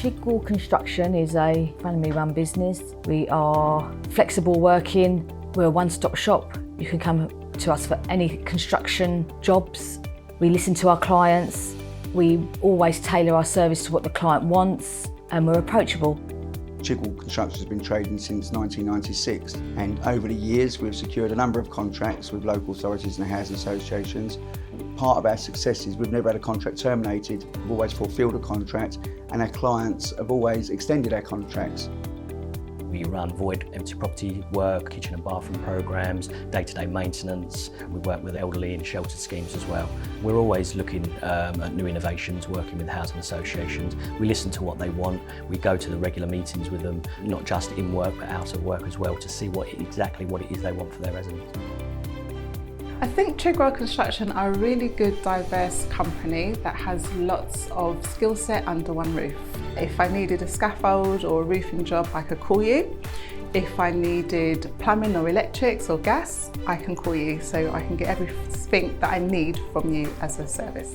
Chigwell Construction is a family-run business. We are flexible working. We're a one-stop shop. You can come to us for any construction jobs. We listen to our clients. We always tailor our service to what the client wants, and we're approachable. Chigwell Construction has been trading since 1996, and over the years we've secured a number of contracts with local authorities and housing associations. Part of our success is we've never had a contract terminated. We've always fulfilled a contract, and our clients have always extended our contracts. We run void empty property work, kitchen and bathroom programmes, day-to-day maintenance. We work with elderly and sheltered schemes as well. We're always looking at new innovations, working with housing associations. We listen to what they want. We go to the regular meetings with them, not just in work but out of work as well, to see exactly what it is they want for their residents. I think Chigwell Construction are a really good diverse company that has lots of skill set under one roof. If I needed a scaffold or a roofing job, I could call you. If I needed plumbing or electrics or gas, I can call you, so I can get everything that I need from you as a service.